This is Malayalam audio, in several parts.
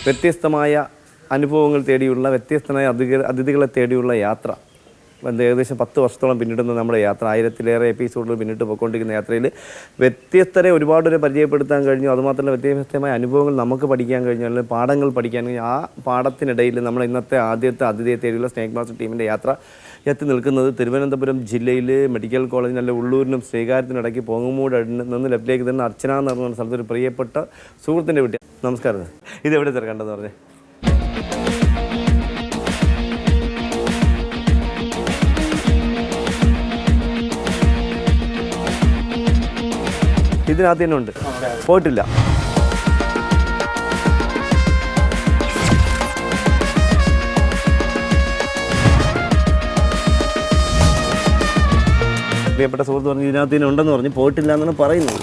വ്യത്യസ്തമായ അനുഭവങ്ങൾ തേടിയുള്ള വ്യത്യസ്തമായ അതിഥികളെ തേടിയുള്ള യാത്ര. ഏകദേശം 10 വർഷത്തോളം പിന്നിടുന്ന നമ്മുടെ യാത്ര, 1000-ലേറെ എപ്പിസോഡുകൾ പിന്നിട്ട് പോയിക്കൊണ്ടിരിക്കുന്ന യാത്രയിൽ വ്യത്യസ്തരെ ഒരുപാട് പരിചയപ്പെടുത്താൻ കഴിഞ്ഞു. അതുമാത്രമല്ല വ്യത്യസ്തമായ അനുഭവങ്ങൾ നമുക്ക് പഠിക്കാൻ കഴിഞ്ഞു, അല്ലെങ്കിൽ പാഠങ്ങൾ പഠിക്കാൻ കഴിഞ്ഞു. ആ പാഠത്തിനിടയിൽ നമ്മൾ ഇന്നത്തെ ആദ്യത്തെ അതിഥിയെ തേടിയുള്ള സ്നേക് മാസ്റ്റർ ടീമിൻ്റെ യാത്ര എത്തി നിൽക്കുന്നത് തിരുവനന്തപുരം ജില്ലയിൽ മെഡിക്കൽ കോളേജിന് നല്ല ഉള്ളൂരിനും ശ്രീകാര്യത്തിനിടയ്ക്ക് പോങ്ങുമൂട് നിന്ന് ലെഫ്റ്റിലേക്ക് തന്നെ അർച്ചന എന്ന് പറഞ്ഞ സ്ഥലത്തൊരു പ്രിയപ്പെട്ട സുഹൃത്തിൻ്റെ വീട്ടിൽ. നമസ്കാരം. ഇതെവിടെ തിരക്കണ്ടെന്ന് പറഞ്ഞേ? ഇതിനകത്ത് തന്നെ ഉണ്ട്, പോയിട്ടില്ല. പ്രിയപ്പെട്ട സുഹൃത്ത് പറഞ്ഞ് ഇതിനകത്ത് തന്നെ ഉണ്ടെന്ന് പറഞ്ഞ് പോയിട്ടില്ല എന്നാണ് പറയുന്നത്.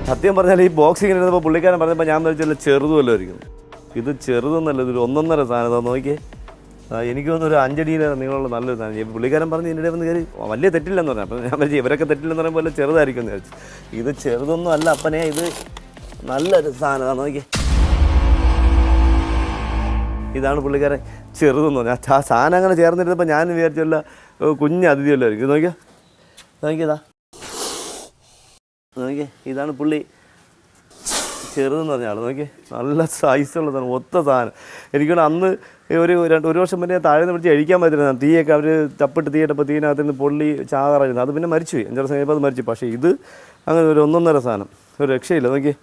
സത്യം പറഞ്ഞാൽ ഈ ബോക്സിങ്ങിന് ഇരുന്നപ്പോൾ പുള്ളിക്കാരൻ പറഞ്ഞപ്പോൾ ഞാൻ വിചാരിച്ചല്ല ചെറുതുമല്ലോ ആയിരിക്കും. ഇത് ചെറുതൊന്നല്ല, ഇതൊരു 1.5 സാധനം. നോക്കിയേ, എനിക്ക് തോന്നുന്നു ഒരു 5 അടിയിൽ നിങ്ങളുള്ള നല്ലൊരു സാധനം. പുള്ളിക്കാരൻ പറഞ്ഞ് ഇതിൻ്റെ വന്ന് കയറി വലിയ തെറ്റില്ലെന്ന് പറഞ്ഞു. അപ്പോൾ ഞാൻ വിചാരിച്ചു ഇവരൊക്കെ തെറ്റില്ലെന്ന് പറയുമ്പോൾ വല്ല ചെറുതായിരിക്കും എന്ന് വിചാരിച്ചു. ഇത് ചെറുതൊന്നും അല്ല അപ്പനെ, ഇത് നല്ലൊരു സാധനമാണ്. നോക്കിയേ, ഇതാണ് പുള്ളിക്കാരൻ ചെറുതെന്ന് പറഞ്ഞു. ആ സാധനം അങ്ങനെ ചേർന്നിരുന്നപ്പോൾ ഞാൻ വിചാരിച്ചല്ല കുഞ്ഞ് അതിഥിയല്ലോ ആയിരിക്കും. നോക്കിയാ നോക്കിയതാ, നോക്കിയേ, ഇതാണ് പുള്ളി ചെറുതെന്ന് പറഞ്ഞ ആൾ. നോക്കിയേ, നല്ല സൈസുള്ള സാധനം, ഒത്ത സാധനം. എനിക്കൊന്ന് അന്ന് ഒരു വർഷം മുന്നേ താഴെ പിടിച്ച് കഴിക്കാൻ പറ്റുന്ന തീയൊക്കെ അവർ ചപ്പിട്ട് തീയിട്ടപ്പോൾ തീയിനകത്ത് നിന്ന് പൊള്ളി ചാകാറായിരുന്നു. അത് പിന്നെ മരിച്ചുപോയി, 5 വർഷം കഴിഞ്ഞപ്പോൾ അത് മരിച്ചു. പക്ഷേ ഇത് അങ്ങനെ ഒരു 1.5 സാധനം, ഒരു രക്ഷയില്ല. നോക്കിയേ,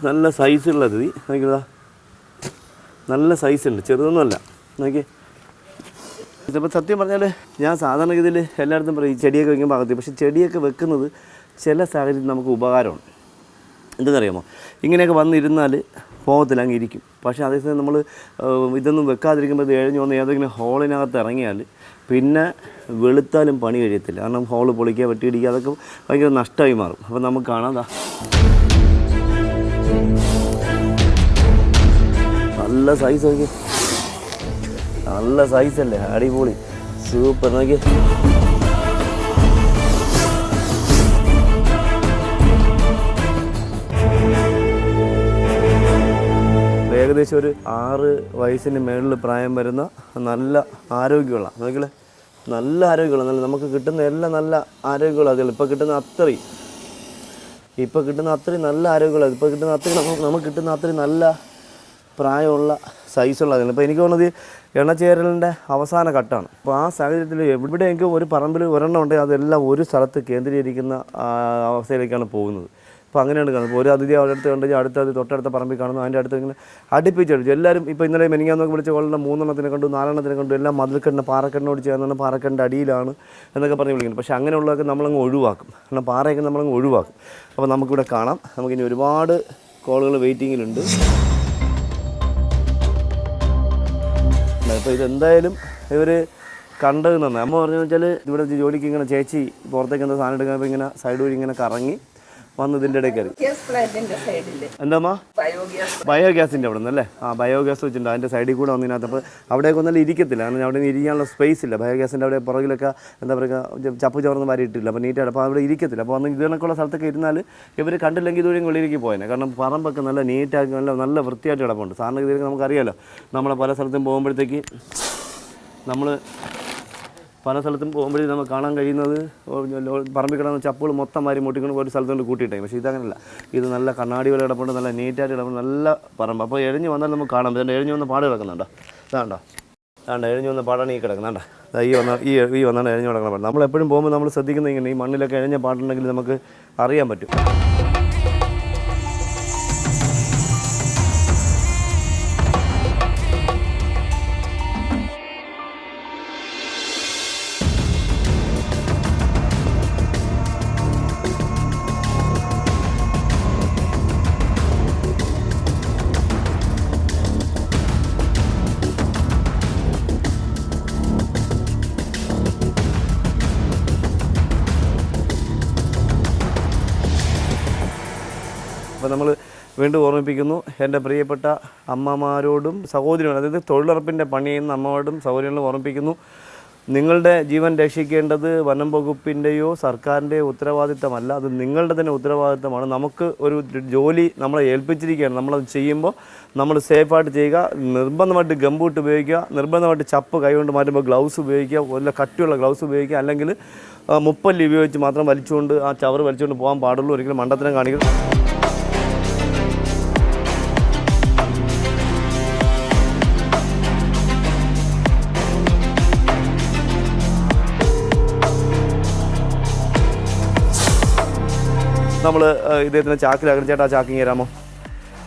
നല്ല സൈസുള്ള തീ. നോക്കിയതാ, നല്ല സൈസുണ്ട്, ചെറുതൊന്നുമല്ല. നോക്കിയേ, ചിലപ്പോൾ സത്യം പറഞ്ഞാൽ ഞാൻ സാധാരണഗതിയിൽ എല്ലായിടത്തും പറയും ചെടിയൊക്കെ വയ്ക്കുമ്പോൾ അകത്തി. പക്ഷേ ചെടിയൊക്കെ വെക്കുന്നത് ചില സാഹചര്യത്തിൽ നമുക്ക് ഉപകാരമാണ്. എന്തെന്നറിയാമോ, ഇങ്ങനെയൊക്കെ വന്നിരുന്നാൽ പോകത്തില്ല, അങ്ങ് ഇരിക്കും. പക്ഷേ അതേസമയം നമ്മൾ ഇതൊന്നും വെക്കാതിരിക്കുമ്പോൾ ഇത് എഴഞ്ഞു വന്ന് ഏതെങ്കിലും ഹോളിനകത്ത് ഇറങ്ങിയാൽ പിന്നെ വെളുത്താലും പണി കഴിയത്തില്ല. കാരണം ഹോള് പൊളിക്കുക, വെട്ടിയിടിക്കുക, അതൊക്കെ ഭയങ്കര നഷ്ടമായി മാറും. അപ്പോൾ നമുക്ക് കാണാം, നല്ല സൈസ്. നോക്കി, നല്ല സൈസല്ലേ, അടിപൊളി, സൂപ്പർ. നോക്കി, ഏകദേശം ഒരു 6 വയസ്സിന് മേളിൽ പ്രായം വരുന്ന നല്ല ആരോഗ്യമുള്ള, നോക്കില്ലേ, നല്ല ആരോഗ്യമുള്ള, നല്ല നമുക്ക് കിട്ടുന്ന എല്ലാം നല്ല ആരോഗ്യമുള്ള അതുകൾ. ഇപ്പോൾ കിട്ടുന്ന അത്രയും നല്ല ആരോഗ്യമുള്ള, ഇപ്പോൾ കിട്ടുന്ന അത്രയും നമുക്ക് കിട്ടുന്ന അത്രയും നല്ല പ്രായമുള്ള സൈസുള്ള അതുകൾ. ഇപ്പോൾ എനിക്ക് തോന്നുന്നത് എണ്ണച്ചേരലിൻ്റെ അവസാന ഘട്ടമാണ്. അപ്പോൾ ആ സാഹചര്യത്തിൽ എവിടെയെങ്കിലും ഒരു പറമ്പിൽ ഒരെണ്ണം ഉണ്ടെങ്കിൽ അതെല്ലാം ഒരു സ്ഥലത്ത് കേന്ദ്രീകരിക്കുന്ന അവസ്ഥയിലേക്കാണ് പോകുന്നത്. അപ്പോൾ അങ്ങനെയാണ് കാണുന്നത്. ഇപ്പോൾ ഒരു അതിഥി അവിടെ അടുത്ത് കണ്ടെങ്കിൽ അടുത്ത അതിഥി തൊട്ടടുത്ത പറമ്പിൽ കാണുന്നു, അതിൻ്റെ അടുത്ത് ഇങ്ങനെ അടുപ്പിച്ചടിച്ചു. എല്ലാവരും ഇപ്പോൾ ഇന്നലെ മെനിങ്ങാന്നൊക്കെ വിളിച്ച കോളിൻ്റെ 3 എണ്ണത്തിനെ കണ്ടു, 4 എണ്ണത്തിനെ കണ്ടു, എല്ലാം മതിൽക്കെട്ടിന് പാറക്കെട്ടിനോട് ചേർന്നാണ്, പാറക്കെട്ടിൻ്റെ അടിയിലാണ് എന്നൊക്കെ പറഞ്ഞ് വിളിക്കുന്നത്. പക്ഷേ അങ്ങനെയുള്ളതൊക്കെ നമ്മളങ്ങ് ഒഴിവാക്കും, കാരണം പാറയൊക്കെ നമ്മളങ്ങ് ഒഴിവാക്കും. അപ്പോൾ നമുക്കിവിടെ കാണാം. നമുക്കിനി ഒരുപാട് കോളുകൾ വെയിറ്റിങ്ങിലുണ്ട്. ഇപ്പോൾ ഇതെന്തായാലും ഇവർ കണ്ടത് നന്നായി. അമ്മ പറഞ്ഞു വെച്ചാൽ ഇവിടെ ജോലിക്ക് ഇങ്ങനെ ചേച്ചി പുറത്തേക്ക് എന്താ സാധനം എടുക്കാൻ ഇങ്ങനെ സൈഡ് വഴി ഇങ്ങനെ കറങ്ങി വന്ന് ഇതിൻ്റെ ഇടയിൽ കയറി. എന്താ ബയോഗ്യാസിൻ്റെ അവിടെ നിന്നല്ലേ? ബയോഗ്യാസ് വെച്ചിട്ടുണ്ട്, അതിൻ്റെ സൈഡിൽ കൂടെ വന്നതിനകത്ത്. അപ്പോൾ അവിടേക്ക് ഒന്നും ഇരിക്കത്തില്ല, കാരണം അവിടെ ഇരിക്കാനുള്ള സ്പേസ് ഇല്ല. ബയോഗ്യാസിൻ്റെ അവിടെ പുറകിലൊക്കെ എന്താ പറയുക, ചപ്പ് ചോർന്ന് വാരിയിട്ടില്ല, അപ്പോൾ നീറ്റായിട്ട്. അപ്പോൾ അവിടെ ഇരിക്കത്തില്ല. അപ്പോൾ വന്ന് ഇതിനൊക്കെയുള്ള സ്ഥലത്തൊക്കെ ഇരുന്നാൽ ഇവർ കണ്ടില്ലെങ്കിൽ ഇതുവരെ വെളിയിലേക്ക് പോയേനെ. കാരണം പറമ്പൊക്കെ നല്ല നീറ്റാക്കി നല്ല വൃത്തിയായിട്ട് കിടപ്പുണ്ട്. സാറിന് ഇതിലേക്ക് നമുക്കറിയാമല്ലോ, നമ്മളെ പല സ്ഥലത്തും പോകുമ്പോഴത്തേക്ക് പോകുമ്പോഴേ നമുക്ക് കാണാൻ കഴിയുന്നത് പറമ്പിൽ കിടന്ന ചപ്പുകൾ മൊത്തം മാറി മുട്ടിക്കൊണ്ട് ഒരു സ്ഥലത്തുകൊണ്ട് കൂട്ടിയിട്ടേ. പക്ഷേ ഇതങ്ങനെയല്ല, ഇത് നല്ല കണ്ണാടി പോലെ കിടപ്പുണ്ട്, നല്ല നീറ്റായിട്ട് കിടപ്പുണ്ട്, നല്ല പറമ്പ്. അപ്പോൾ എഴഞ്ഞ് വന്നാൽ നമുക്ക് കാണാം. ഇതിൻ്റെ എഴഞ്ഞ് വന്ന പാട് കിടക്കുന്നുണ്ടോ? ഇതാണ്ടോ, എഴഞ്ഞ് വന്ന പാടാണ് ഈ കിടക്കുന്നുണ്ടോ? ഈ വന്നാണ് എഴഞ്ഞ് കിടക്കുന്ന പാട്. നമ്മളെപ്പോഴും പോകുമ്പോൾ നമ്മൾ ശ്രദ്ധിക്കുന്നത് ഇങ്ങനെ ഈ മണ്ണിലൊക്കെ എഴഞ്ഞ പാടുണ്ടെങ്കിൽ നമുക്ക് അറിയാൻ പറ്റും. അപ്പോൾ നമ്മൾ വീണ്ടും ഓർമ്മിപ്പിക്കുന്നു എൻ്റെ പ്രിയപ്പെട്ട അമ്മമാരോടും സഹോദരികളും, അതായത് തൊഴിലുറപ്പിൻ്റെ പണി ചെയ്യുന്ന അമ്മമാരോടും സഹോദരികളും ഓർമ്മിപ്പിക്കുന്നു, നിങ്ങളുടെ ജീവൻ രക്ഷിക്കേണ്ടത് വനം വകുപ്പിൻ്റെയോ സർക്കാരിൻ്റെയോ ഉത്തരവാദിത്തമല്ല, അത് നിങ്ങളുടെ തന്നെ ഉത്തരവാദിത്തമാണ്. നമുക്ക് ഒരു ജോലി നമ്മളെ ഏൽപ്പിച്ചിരിക്കുകയാണ്, നമ്മളത് ചെയ്യുമ്പോൾ നമ്മൾ സേഫായിട്ട് ചെയ്യുക. നിർബന്ധമായിട്ട് ഗംബൂട്ട് ഉപയോഗിക്കുക, നിർബന്ധമായിട്ട് ചപ്പ് കൈകൊണ്ട് മാറ്റുമ്പോൾ ഗ്ലൗസ് ഉപയോഗിക്കുക, വല്ല കട്ടിയുള്ള ഗ്ലൗസ് ഉപയോഗിക്കുക, അല്ലെങ്കിൽ മുപ്പല്ലി ഉപയോഗിച്ച് മാത്രം വലിച്ചുകൊണ്ട് ആ ചവറ് വലിച്ചുകൊണ്ട് പോകാൻ പാടുള്ളൂ. ഒരിക്കലും മണ്ടത്തരം കാണിക്കണം. നമ്മൾ ഇദ്ദേഹത്തിന് ചാക്കിലാക്കണം. ചേട്ടാ ചാക്കിങ് തരാമോ?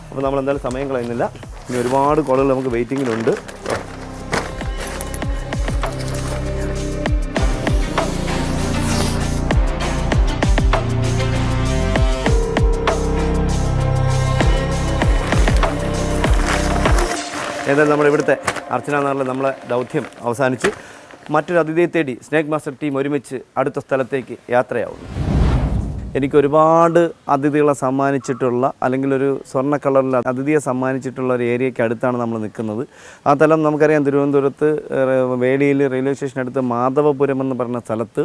അപ്പോൾ നമ്മൾ എന്തായാലും സമയം കളയുന്നില്ല. ഇനി ഒരുപാട് കുളകൾ നമുക്ക് വെയിറ്റിങ്ങിലുണ്ട്. ഏതായാലും നമ്മുടെ ഇവിടുത്തെ അർച്ചന നഗറിൽ നമ്മളെ ദൗത്യം അവസാനിച്ചു. മറ്റൊരു അതിഥിയെ തേടി സ്നേക് മാസ്റ്റർ ടീം ഒരുമിച്ച് അടുത്ത സ്ഥലത്തേക്ക് യാത്രയാവുന്നു. എനിക്കൊരുപാട് അതിഥികളെ സമ്മാനിച്ചിട്ടുള്ള, അല്ലെങ്കിൽ ഒരു സ്വർണ്ണ കളറിൽ അതിഥിയെ സമ്മാനിച്ചിട്ടുള്ള ഒരു ഏരിയയ്ക്ക് അടുത്താണ് നമ്മൾ നിൽക്കുന്നത്. ആ സ്ഥലം നമുക്കറിയാം, തിരുവനന്തപുരത്ത് വേളിയിൽ റെയിൽവേ സ്റ്റേഷനടുത്ത് മാധവപുരം എന്ന് പറഞ്ഞ സ്ഥലത്ത്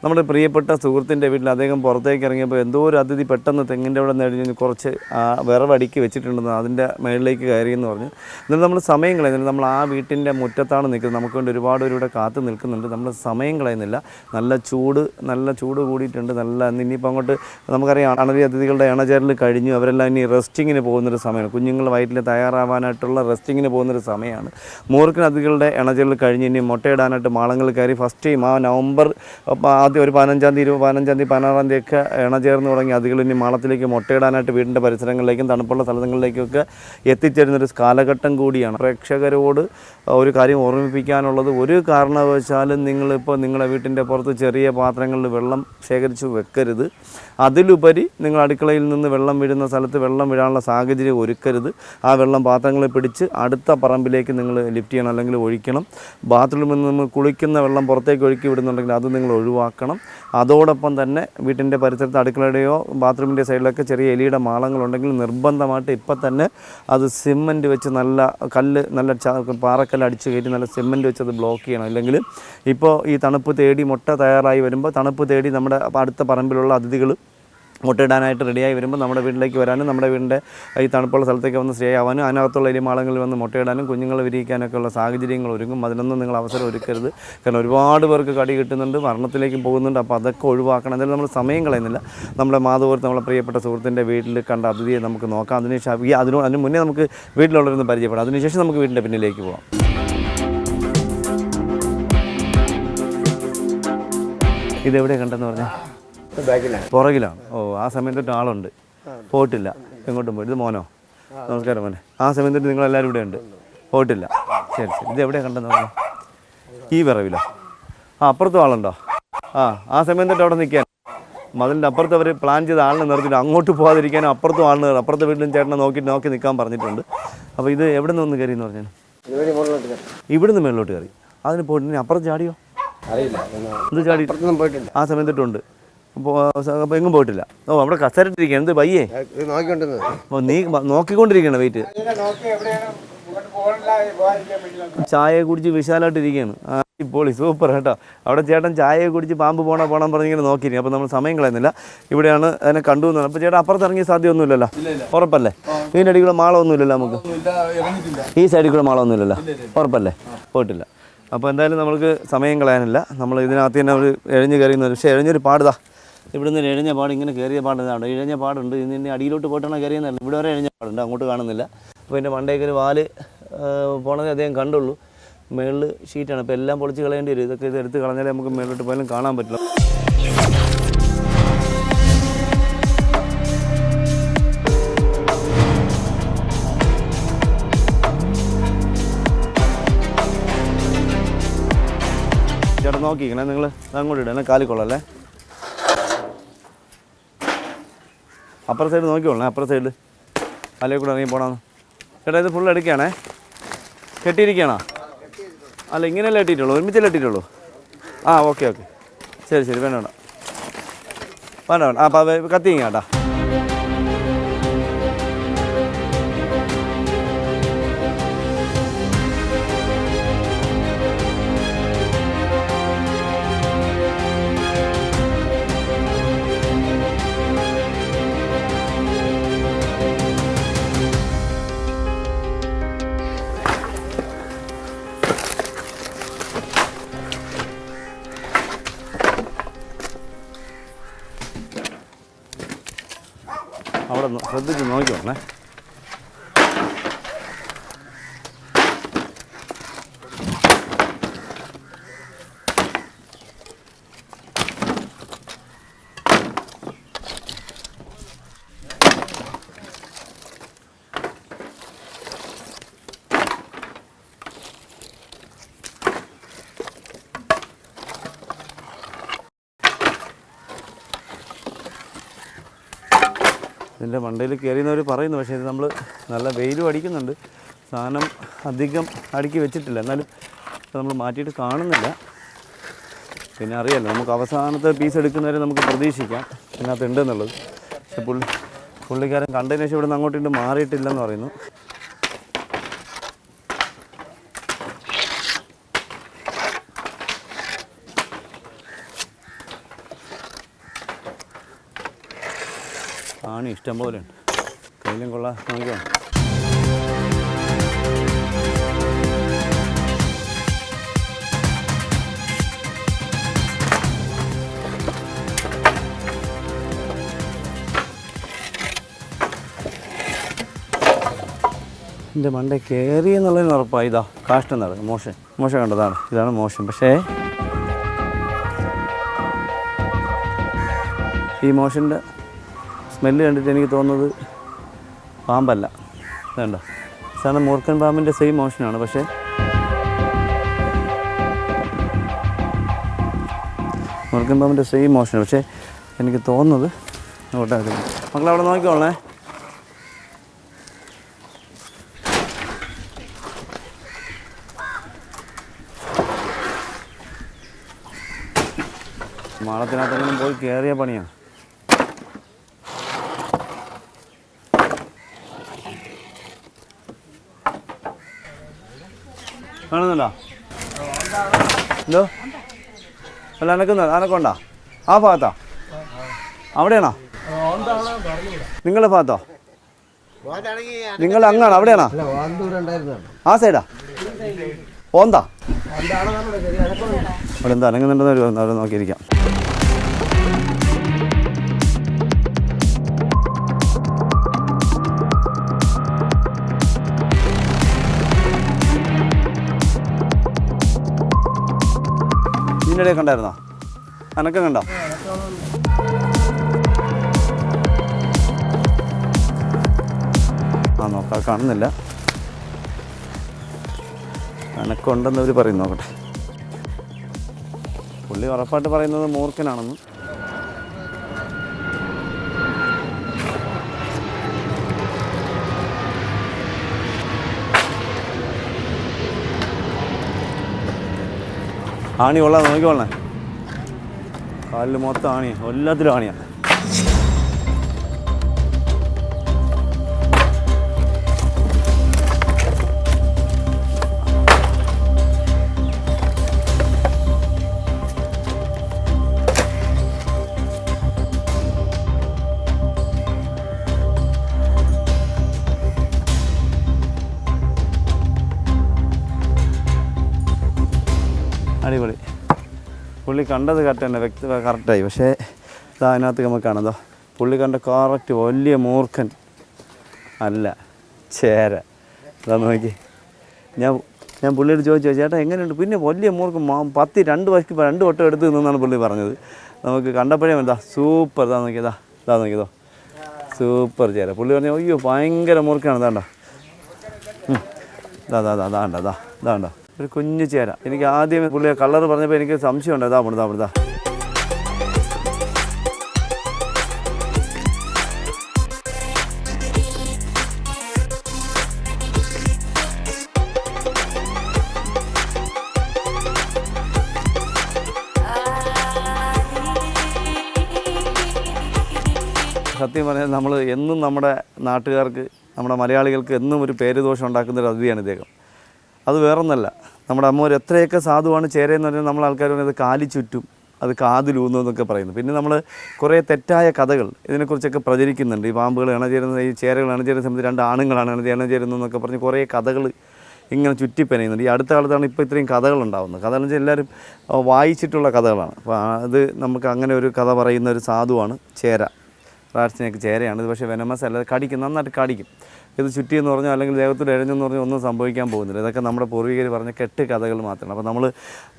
നമ്മുടെ പ്രിയപ്പെട്ട സുഹൃത്തിൻ്റെ വീട്ടിൽ അദ്ദേഹം പുറത്തേക്ക് ഇറങ്ങിയപ്പോൾ എന്തോ ഒരു അതിഥി പെട്ടെന്ന് തെങ്ങിൻ്റെ അവിടെ നിന്ന് കുറച്ച് വിറവടുക്കി വെച്ചിട്ടുണ്ടെന്ന്, അതിൻ്റെ മേളിലേക്ക് കയറിയെന്ന് പറഞ്ഞു. എന്നിട്ട് നമ്മൾ സമയം കളയുന്നില്ല. നമ്മൾ ആ വീട്ടിൻ്റെ മുറ്റത്താണ് നിൽക്കുന്നത്. നമുക്ക് വേണ്ടി ഒരുപാട് പേരുടെ കാത്ത് നിൽക്കുന്നുണ്ട്. നമ്മൾ സമയം കളയുന്നില്ല. നല്ല ചൂട് കൂടിയിട്ടുണ്ട്. ഇനിയിപ്പോൾ അങ്ങോട്ട് നമുക്കറിയാം, അണലി അതിഥികളുടെ ഇണചേരൽ കഴിഞ്ഞു. അവരെല്ലാം ഇനി റെസ്റ്റിങ്ങിന് പോകുന്നൊരു സമയമാണ്. കുഞ്ഞുങ്ങൾ വയറ്റിൽ തയ്യാറാവാനായിട്ടുള്ള റെസ്റ്റിങ്ങിന് പോകുന്നൊരു സമയമാണ്. മൂർഖൻ അതിഥികളുടെ ഇണചേരൽ കഴിഞ്ഞ് ഇനി മുട്ടയിടാനായിട്ട് മാളങ്ങൾ കയറി ഫസ്റ്റ് ടൈം ആ നവംബർ ആദ്യം ഒരു 15-ാം തീയതി 16-ാം തീയതിയൊക്കെ ഇണചേർന്ന് തുടങ്ങി അതികൾ ഇനി മാളത്തിലേക്ക് മുട്ടയിടാനായിട്ട് വീടിൻ്റെ പരിസരങ്ങളിലേക്കും തണുപ്പുള്ള സ്ഥലങ്ങളിലേക്കൊക്കെ എത്തിച്ചേരുന്നൊരു കാലഘട്ടം കൂടിയാണ്. പ്രേക്ഷകരോട് ഒരു കാര്യം ഓർമ്മിപ്പിക്കാനുള്ളത്, ഒരു കാരണവശാലും നിങ്ങളിപ്പോൾ നിങ്ങളുടെ വീട്ടിൻ്റെ പുറത്ത് ചെറിയ പാത്രങ്ങളിൽ വെള്ളം ശേഖരിച്ച് വെക്കരുത്. അതിലുപരി നിങ്ങൾ അടുക്കളയിൽ നിന്ന് വെള്ളം വീഴുന്ന സ്ഥലത്ത് വെള്ളം വീഴാനുള്ള സാഹചര്യം ഒരുക്കരുത്. ആ വെള്ളം പാത്രങ്ങളിൽ പിടിച്ച് അടുത്ത പറമ്പിലേക്ക് നിങ്ങൾ ലിഫ്റ്റ് ചെയ്യണം, അല്ലെങ്കിൽ ഒഴിക്കണം. ബാത്റൂമിൽ നിന്ന് നമ്മൾ കുളിക്കുന്ന വെള്ളം പുറത്തേക്ക് ഒഴുക്കി വിടുന്നുണ്ടെങ്കിൽ അത് നിങ്ങൾ ഒഴിവാക്കണം. അതോടൊപ്പം തന്നെ വീട്ടിൻ്റെ പരിസരത്ത് അടുക്കളയുടെയോ ബാത്റൂമിൻ്റെ സൈഡിലൊക്കെ ചെറിയ എലിയുടെ മാളങ്ങളുണ്ടെങ്കിൽ നിർബന്ധമായിട്ട് ഇപ്പം തന്നെ അത് സിമൻറ്റ് വെച്ച് നല്ല പാറക്കല്ല് അടിച്ച് കയറ്റി നല്ല സിമൻറ്റ് വെച്ച് അത് ബ്ലോക്ക് ചെയ്യണം. അല്ലെങ്കിൽ ഇപ്പോൾ ഈ തണുപ്പ് തേടി മുട്ട തയ്യാറായി വരുമ്പോൾ തണുപ്പ് തേടി നമ്മുടെ അടുത്ത പറമ്പിലുള്ള അതിഥികൾ മുട്ടയിടാനായിട്ട് റെഡിയായി വരുമ്പോൾ നമ്മുടെ വീട്ടിലേക്ക് വരാനും നമ്മുടെ വീടിൻ്റെ ഈ തണുപ്പുള്ള സ്ഥലത്തേക്ക് വന്ന് സ്റ്റേ ആവാനും അതിനകത്തുള്ള എലിമാളങ്ങളിൽ വന്ന് മുട്ടയിടാനും കുഞ്ഞുങ്ങളെ വിരിയിക്കാനൊക്കെ ഉള്ള സാഹചര്യങ്ങൾ ഒരുങ്ങും. അതിനൊന്നും നിങ്ങൾ അവസരം ഒരുക്കരുത്. കാരണം ഒരുപാട് പേർക്ക് കടി കിട്ടുന്നുണ്ട്, മരണത്തിലേക്കും പോകുന്നുണ്ട്. അപ്പോൾ അതൊക്കെ ഒഴിവാക്കണം. എന്തായാലും നമ്മൾ സമയം കളയുന്നില്ല. നമ്മുടെ മാധവപുരത്ത് നമ്മളെ പ്രിയപ്പെട്ട സുഹൃത്തിൻ്റെ വീട്ടിൽ കണ്ട അതിഥിയെ നമുക്ക് നോക്കാം. അതിന് മുന്നേ നമുക്ക് വീട്ടിലുള്ളവരൊന്ന് പരിചയപ്പെടാം. അതിനുശേഷം നമുക്ക് വീടിൻ്റെ പിന്നിലേക്ക് പോകാം. ഇതെവിടെ കണ്ടെന്ന് പറഞ്ഞാൽ പുറകിലാണ്. ഓ, ആ സമയത്തൊട്ട് ആളുണ്ട്, പോയിട്ടില്ല, എങ്ങോട്ടും പോയി. ഇത് മോനോ? നമസ്കാരം മോനെ. ആ സമയത്തൊട്ട് നിങ്ങളെല്ലാവരും ഇവിടെ ഉണ്ട്, പോയിട്ടില്ല. ശരി. ഇത് എവിടെയാണ് കണ്ടെന്ന് പറഞ്ഞാൽ? ഈ വിറവിലോ? അപ്പുറത്തും ആളുണ്ടോ? ആ സമയത്തൊട്ട് അവിടെ നിൽക്കാൻ മതിലിൻ്റെ അപ്പുറത്ത് അവർ പ്ലാൻ ചെയ്ത ആളിനെ നിർത്തിയിട്ട് അങ്ങോട്ട് പോകാതിരിക്കാനും അപ്പുറത്തും ആളിന് അപ്പുറത്തെ വീട്ടിലും ചേട്ടനെ നോക്കി നിൽക്കാൻ പറഞ്ഞിട്ടുണ്ട്. അപ്പോൾ ഇത് എവിടെ നിന്ന് ഒന്ന് കയറി എന്ന് പറഞ്ഞാൽ? ഇവിടുന്ന് മേളിലോട്ട് കയറി. അതിന് പോയിട്ട് അപ്പുറത്ത് ചാടിയോ? ഇത് ചാടി ആ സമയത്തൊട്ടുണ്ട്. അപ്പോൾ എങ്ങും പോയിട്ടില്ല. ഓ, അവിടെ കസരട്ടിരിക്കുകയാണ്. എന്ത് പയ്യേ നീ നോക്കിക്കൊണ്ടിരിക്കുകയാണ്. വെയിറ്റ് ചായ കുടിച്ച് വിശാലമായിട്ടിരിക്കുകയാണ്. ഇപ്പോൾ സൂപ്പർ കേട്ടോ. അവിടെ ചേട്ടൻ ചായ കുടിച്ച് പാമ്പ് പോണം പറഞ്ഞിങ്ങനെ നോക്കിയിരിക്കും. അപ്പോൾ നമ്മൾ സമയം കളയുന്നില്ല. ഇവിടെയാണ് അതിനെ കണ്ടുവന്നത്. അപ്പോൾ ചേട്ടൻ അപ്പുറത്ത് ഇറങ്ങിയ സാധ്യമൊന്നുമില്ലല്ലോ? ഉറപ്പല്ലേ? ഇതിൻ്റെ അടിയിൽ കൂടെ മാളമൊന്നുമില്ലല്ലോ നമുക്ക്? ഈ സൈഡിൽ കൂടെ മാളമൊന്നുമില്ലല്ലോ? ഉറപ്പല്ലേ? പോയിട്ടില്ല. അപ്പോൾ എന്തായാലും നമുക്ക് സമയം കളയാനില്ല. നമ്മൾ ഇതിനകത്ത് തന്നെ ഒരു എഴഞ്ഞ് കയറിയുന്നത്. പക്ഷേ എഴഞ്ഞൊരു പാടുതാ. ഇവിടുന്ന് ഇഴഞ്ഞ പാട്, ഇങ്ങനെ കയറിയ പാടുന്നതാണ്. ഇഴഞ്ഞ പാടുണ്ട്. ഇതിൻ്റെ അടിയിലോട്ട് പോയിട്ടാണ് കയറിയെന്നല്ല, ഇവിടെ വരെ ഇഴഞ്ഞ പാടുണ്ട്, അങ്ങോട്ട് കാണുന്നില്ല. അപ്പോൾ എൻ്റെ മണ്ടേക്ക് ഒരു വാല് പോണതേ അദ്ദേഹം കണ്ടുള്ളൂ. മേളിൽ ഷീറ്റാണ്. അപ്പോൾ എല്ലാം പൊളിച്ച് കളയേണ്ടി വരും. ഇതൊക്കെ ഇത് എടുത്ത് കളഞ്ഞാലേ നമുക്ക് മേളിലോട്ട് പോയാലും കാണാൻ പറ്റില്ല. ചേട്ടാ നോക്കിക്കണേ, നിങ്ങൾ അങ്ങോട്ട് ഇടണേ, കാലിക്കൊള്ളല്ലേ. അപ്പുറ സൈഡ് നോക്കിക്കോളണേ, അപ്പുറ സൈഡിൽ അല്ലെങ്കിൽ കൂടെ ഇറങ്ങി പോകണമെന്ന്. ചേട്ടാ ഇത് ഫുൾ എടുക്കുകയാണേ. കെട്ടിയിരിക്കുകയാണോ? അല്ല, ഇങ്ങനെയല്ലേ കെട്ടിയിട്ടുള്ളൂ? ഒരുമിച്ചല്ലേ കെട്ടിയിട്ടുള്ളൂ? ഓക്കെ. ശരി. വേണ്ട. അപ്പോൾ കത്തിങ്ങ കേട്ടാ. ശ്രദ്ധിച്ച് നോക്കിക്കോണേ. ഇതിൻ്റെ മണ്ടയിൽ കയറിയെന്നവർ പറയുന്നു. പക്ഷേ ഇത് നമ്മൾ നല്ല വെയിലും അടിക്കുന്നുണ്ട്. സാധനം അധികം അടുക്കി വെച്ചിട്ടില്ല, എന്നാലും നമ്മൾ മാറ്റിയിട്ട് കാണുന്നില്ല. പിന്നെ അറിയാമല്ലോ, നമുക്ക് അവസാനത്തെ പീസ് എടുക്കുന്നവരെ നമുക്ക് പ്രതീക്ഷിക്കാം ഇതിനകത്ത് ഉണ്ടെന്നുള്ളത്. പക്ഷെ പുള്ളിക്കാരൻ കണ്ടതിന് ശേഷം ഇവിടെ നിന്ന് അങ്ങോട്ട് മാറിയിട്ടില്ലെന്ന് പറയുന്നു. ആണി ഇഷ്ടം പോലെ ഉണ്ട്, കയ്യിലും കൊള്ളാം. നോക്കിയാണ് എൻ്റെ മണ്ടേ കയറി എന്നുള്ളതിന് ഉറപ്പാണ്. ഇതാ കാഷ്ടം നടക്കും. മോശം കണ്ടതാണ്. ഇതാണ് മോശം. പക്ഷേ ഈ മോശൻ്റെ സ്മെല്ല് കണ്ടിട്ട് എനിക്ക് തോന്നുന്നത് പാമ്പല്ല. വേണ്ട, സാധാരണ മൂർഖൻ പാമ്പിൻ്റെ സെയിം മോഷനാണ്. പക്ഷേ മൂർഖൻ പാമ്പിൻ്റെ സെയിം മോഷനാണ്. പക്ഷേ എനിക്ക് തോന്നുന്നത് ഓട്ടായിരുന്നു. മക്കളവിടെ നോക്കിക്കോളേ. മാളത്തിനകത്തെങ്കിലും പോയി കയറിയ പണിയാണ്. കാണുന്നുണ്ടോ? എന്തോ അല്ല അനക്കുണ്ടോ? ആ ഭാഗത്താ? അവിടെയാണോ? നിങ്ങളുടെ ഭാഗത്തോ? നിങ്ങൾ അങ്ങാണ്? അവിടെയാണോ? ആ സൈഡാ? ഓന്താ? അവിടെ എന്താ അനങ്ങുന്നുണ്ടെന്ന് അവിടെ നോക്കിയിരിക്കാം. ഇതിനിടെ കണ്ടായിരുന്നോ? അനക്കം കണ്ടോ? ആ നോക്കാം, കാണുന്നില്ല. അനക്കം ഇവർ പറയും. നോക്കട്ടെ. പുള്ളി ഉറപ്പായിട്ട് പറയുന്നത് മൂർഖനാണെന്ന്. ആണി കൊള്ളാം, നോക്കിക്കൊള്ളേ. കാലിൽ മൊത്തം ആണിയാണ്, എല്ലാത്തിലും ആണിയാണ്. അടിപൊളി. പുള്ളി കണ്ടത് കറക്റ്റ് തന്നെ, കറക്റ്റായി. പക്ഷേ അതിനകത്ത് നമുക്ക് കാണാം, പുള്ളി കണ്ട കറക്റ്റ് വലിയ മൂർഖൻ അല്ല, ചേര. അതാ നോക്കി. ഞാൻ പുള്ളിയോട് ചോദിച്ചു, ചേട്ടാ എങ്ങനെയുണ്ട്? പിന്നെ വലിയ മൂർഖൻ 2 വട്ടം എടുത്ത് നിന്നാണ് പുള്ളി പറഞ്ഞത്. നമുക്ക് കണ്ടപ്പോഴേ സൂപ്പർ. ഇതാ നോക്കിയതോ സൂപ്പർ ചേര. പുള്ളി പറഞ്ഞു, അയ്യോ ഭയങ്കര മൂർഖനാണ്. ഇതാണ്ടോ ഒരു കുഞ്ഞു ചേര. എനിക്ക് ആദ്യം പുള്ളിയെ കളർ പറഞ്ഞപ്പോൾ എനിക്ക് സംശയമുണ്ട്. ഇതാ സത്യം പറഞ്ഞാൽ നമ്മൾ എന്നും നമ്മുടെ നാട്ടുകാർക്ക്, നമ്മുടെ മലയാളികൾക്ക് എന്നും ഒരു പേരുദോഷം ഉണ്ടാക്കുന്നൊരു അതിഥിയാണ് ഇദ്ദേഹം. അത് വേറൊന്നല്ല, നമ്മുടെ അമ്മൂർ എത്രയൊക്കെ സാധുവാണ് ചേരയെന്ന് പറഞ്ഞാൽ നമ്മൾ ആൾക്കാർ പറയുന്നത് കാലി ചുറ്റും, അത് കാതിലൂന്നു എന്നൊക്കെ പറയുന്നു. പിന്നെ നമ്മൾ കുറേ തെറ്റായ കഥകൾ ഇതിനെക്കുറിച്ചൊക്കെ പ്രചരിക്കുന്നുണ്ട്. ഈ പാമ്പുകൾ ഇണചേരുന്ന, ഈ ചേരകൾ ഇണചേരുന്ന സമയത്ത് 2 ആണുങ്ങളാണ് ഇണചേരുന്നതെന്നൊക്കെ പറഞ്ഞ് കുറേ കഥകൾ ഇങ്ങനെ ചുറ്റിപ്പനയുന്നുണ്ട്. ഈ അടുത്ത കാലത്താണ് ഇപ്പോൾ ഇത്രയും കഥകളുണ്ടാകുന്നത്. കഥകളെന്ന് വെച്ചാൽ എല്ലാവരും വായിച്ചിട്ടുള്ള കഥകളാണ്. അപ്പോൾ അത് നമുക്ക് അങ്ങനെ ഒരു കഥ പറയുന്ന ഒരു സാധുവാണ് ചേര. Rat snake ചേരയാണ്. ഇത് പക്ഷേ വെനമസ് അല്ല, കടിക്കും, നന്നായിട്ട് കടിക്കും. ഇത് ചുറ്റിയെന്ന് പറഞ്ഞാൽ അല്ലെങ്കിൽ ദേഹത്തോട് എഴഞ്ഞെന്ന് പറഞ്ഞാൽ ഒന്നും സംഭവിക്കാൻ പോകുന്നില്ല. ഇതൊക്കെ നമ്മുടെ പൂർവികർ പറഞ്ഞ കെട്ട് കഥകൾ മാത്രമാണ്. അപ്പോൾ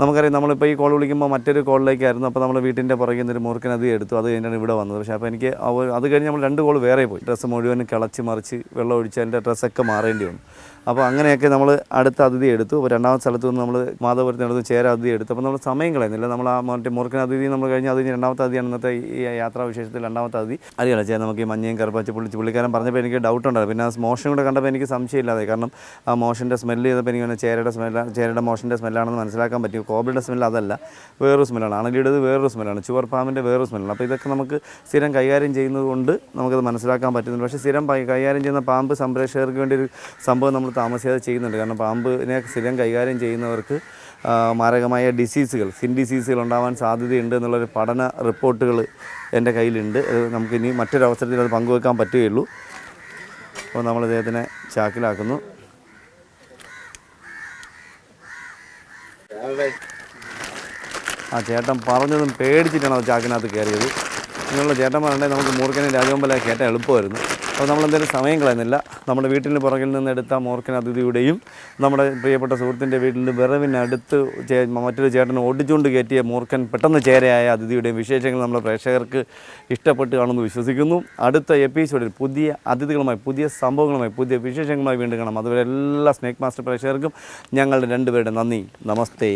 നമുക്കറിയാം, നമ്മളിപ്പോൾ ഈ കോൾ വിളിക്കുമ്പോൾ മറ്റൊരു കോളിലേക്കായിരുന്നു. അപ്പോൾ നമ്മൾ വീട്ടിൻ്റെ പുറകിൽ നിന്നൊരു മൂർഖൻ അത് എടുത്തു, അത് കഴിഞ്ഞാണ് ഇവിടെ വന്നത്. പക്ഷേ അപ്പോൾ എനിക്ക് അത് കഴിഞ്ഞ് നമ്മൾ 2 കോൾ വേറെ പോയി. ഡ്രസ്സ് മുഴുവനും കിളച്ച് മറിച്ച് വെള്ളം ഒഴിച്ച് അതിൻ്റെ ഡ്രസ്സൊക്കെ മാറേണ്ടി വന്നു. അപ്പോൾ അങ്ങനെയൊക്കെ നമ്മൾ അടുത്ത അതിഥി എടുത്തു. അപ്പോൾ 2ാമത്തെ സ്ഥലത്ത് നിന്ന് നമ്മൾ മാധവപുരത്തിനടുത്ത് ചേര അതിഥി എടുത്തു. അപ്പോൾ നമ്മൾ സമയം കളയുന്നില്ല. നമ്മൾ ആ മറ്റേ മൂർഖൻ അതിഥി നമ്മൾ കഴിഞ്ഞ് അതിന് 2ാമത്തെ അതിഥിയാണ് ഇന്നത്തെ ഈ യാത്രാവിശേഷത്തിൽ 2ാമത്തെ അതിഥി. അറിയാലോ ചെയ്യാൻ നമുക്ക് ഈ മഞ്ഞയും കറുപ്പച്ച് പുള്ളിക്കാരൻ പറഞ്ഞപ്പോൾ എനിക്ക് ഡൗട്ട് ഉണ്ടായിരുന്നു. പിന്നെ ആ മോഷൻ കൂടെ കണ്ടപ്പോൾ എനിക്ക് സംശയമില്ലാതെ, കാരണം ആ മോഷൻ്റെ സ്മെല്ല് ചെയ്തപ്പോൾ എനിക്ക് ചേരയുടെ മോഷൻ്റെ സ്മെല്ലാണെന്ന് മനസ്സിലാക്കാൻ പറ്റും. കോബ്രയുടെ സ്മെല്ല് അതല്ല, വേറൊരു സ്മെല്ലാണ്. അണലിയുടേത് വേറൊരു സ്മെല്ലാണ്, ചുവർ പാമ്പിൻ്റെ വേറൊരു സ്മെല്ലാണ്. അപ്പോൾ ഇതൊക്കെ നമുക്ക് സ്ഥിരം കൈകാര്യം ചെയ്യുന്നത് കൊണ്ട് നമുക്കത് മനസ്സിലാക്കാൻ പറ്റുന്നുണ്ട്. പക്ഷേ സ്ഥിരം കൈകാര്യം ചെയ്യുന്ന പാമ്പ് സംരക്ഷകർക്ക് വേണ്ടി ഒരു സംഭവം നമ്മൾ താമസിയാതെ ചെയ്യുന്നുണ്ട്. കാരണം പാമ്പിനെ സ്ഥിരം കൈകാര്യം ചെയ്യുന്നവർക്ക് മാരകമായ ഡിസീസുകൾ, സ്കിൻ ഡിസീസുകൾ ഉണ്ടാവാൻ സാധ്യതയുണ്ട് എന്നുള്ളൊരു പഠന റിപ്പോർട്ടുകൾ എൻ്റെ കയ്യിലുണ്ട്. നമുക്കിനി മറ്റൊരവസരത്തിൽ അത് പങ്കുവെക്കാൻ പറ്റുകയുള്ളൂ. അപ്പോൾ നമ്മൾ ഇദ്ദേഹത്തിനെ ചാക്കിലാക്കുന്നു. ആ ചേട്ടൻ പറഞ്ഞതും പേടിച്ചിട്ടാണ് അത് ചാക്കിനകത്ത് കയറിയത്. നിങ്ങളുടെ ചേട്ടന്മാരുണ്ടെങ്കിൽ നമുക്ക് മൂർഖനെ രാജകൊമ്പല കയറ്റാൻ എളുപ്പമായിരുന്നു. അപ്പോൾ നമ്മളെന്തായാലും സമയം കളയുന്നില്ല. നമ്മുടെ വീട്ടിന് പുറകിൽ നിന്ന് എടുത്ത മൂർഖൻ അതിഥിയുടെയും നമ്മുടെ പ്രിയപ്പെട്ട സുഹൃത്തിൻ്റെ വീട്ടിൽ വിറവിനടുത്ത് മറ്റൊരു ചേട്ടനെ ഓടിച്ചുകൊണ്ട് കയറ്റിയ മൂർഖൻ പെട്ടെന്ന് ചേരയായ അതിഥിയുടെയും വിശേഷങ്ങൾ നമ്മുടെ പ്രേക്ഷകർക്ക് ഇഷ്ടപ്പെട്ട് കാണുമെന്ന് വിശ്വസിക്കുന്നു. അടുത്ത എപ്പിസോഡിൽ പുതിയ അതിഥികളുമായി, പുതിയ സംഭവങ്ങളുമായി, പുതിയ വിശേഷങ്ങളുമായി വീണ്ടും കാണാം. അതുവരെ എല്ലാ സ്നേക്ക് മാസ്റ്റർ പ്രേക്ഷകർക്കും ഞങ്ങളുടെ 2 പേരുടെ നന്ദി. നമസ്തേ.